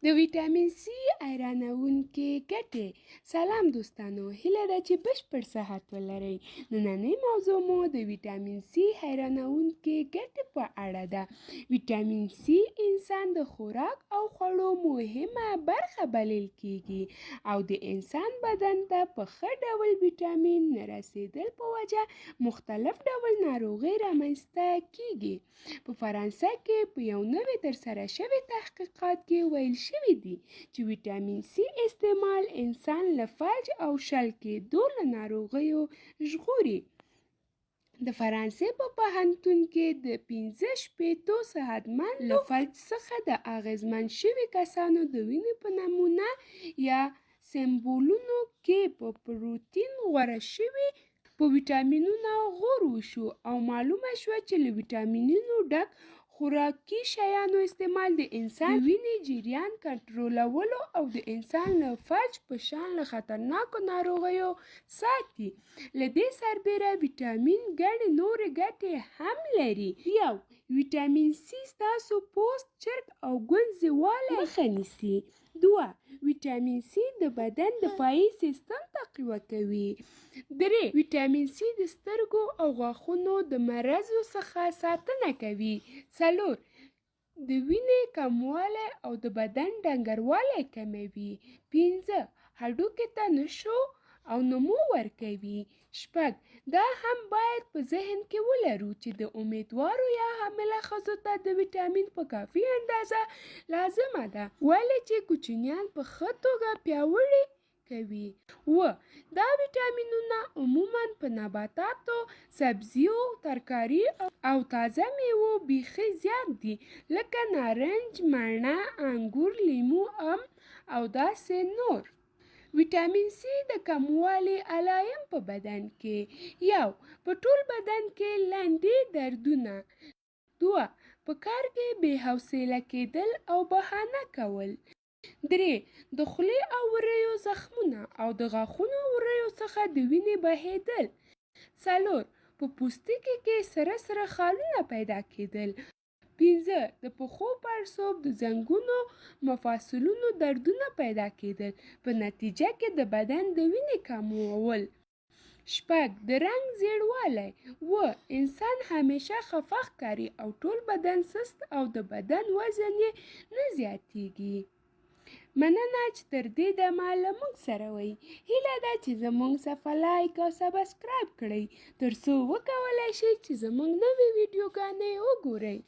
د ویټامین سي ایرانوونکې ګټې. سلام دوستانو، هیله ده چې بشپړ صحت ولرئ. نننۍ موضوع مو د ویټامین سي حیرانوونکې ګټې په اړه ده. ویټامین سي انسان د خوراک او خوړو مهمه برخه بلل کیږي او د انسان بدن ته په ښه ډول ویټامین نه رسیدل په وجه مختلف ډول ناروغۍ رامنځته کیږي. په فرانسه کې په یو نوي ترسره شوي تحقیقات کې ویل شوي دي چې ویټامین سي استعمال انسان له فلج او شل کېدو له ناروغیو ژغوري. د فرانسې په پوهنتون کې د 15 صحتمند له فلج څخه د اغېزمن شوي کسانو د وینې په نمونه یا سمپلونو کې په پروټین غوره شوي په ویټامینونو غور وشو او معلومه شوه چې له ویټامینونو ډک خوراکي شیانو استعمال د انسان د وینې جریان کنټرولولو او د انسان له فلج په شان له خطرناکو ناروغیو ساتي. له دې سربیره ویټامین ګڼې نورې ګټې هم لري. 1. ویټامین سي ستاسو پوست، چرګ او ګونځې مخه نیسي. 2. ویټامین سي د بدن دفاعي سیستم تقویه کوي. 3. ویټامین سي د سترګو او غاښونو د مرضو څخه ساتنه کوي. 4. د وینې کموالی او د بدن ډنګروالی کموي. 5. هډوکو ته نشو او نمو ورکوي. 6. دا هم باید په ذهن کې ولرو چې د امیدوارو یا حامله ښځو ته د ویټامین په کافي اندازه لازمه ده، ولې چې کوچنیان په ښه توګه پیاوړي کوي. دا ویټامینونه عموماً په نباتاتو، سبزیو، ترکاري او تازه میوو بیخي زیات دي، لکه نارنج، مڼه، انګور، لیمو، ام او داسې نور. ویټامین سي د کموالي علایم په بدن کې: 1. په ټول بدن کې لنډې دردونه. 2. په کار کې بې حوصله کېدل او بهانه کول. 3. د خولې او وریو زخمونه او د غاښونو وریو څخه د وینې بهېدل. 4. په پوستکي کې سره سره خالونه پیدا کېدل. 5. د پښو پړسوب، د زنګونو مفاصلونو دردونه پیدا کېدل، په نتیجه کې د بدن د وینې کمول. 6. د رنګ زیړوالی. 7. انسان همیشه خفه ښکاري او ټول بدن سست او د بدن وزن یې نه زیاتیږي. مننه چې تر دې دمه له موږ سره وئ. هیله ده چې زموږ صفحه لایک او سبسکرایب کړئ تر څو وکولای شئ چې زموږ نوې ویډیوګانې وګورئ.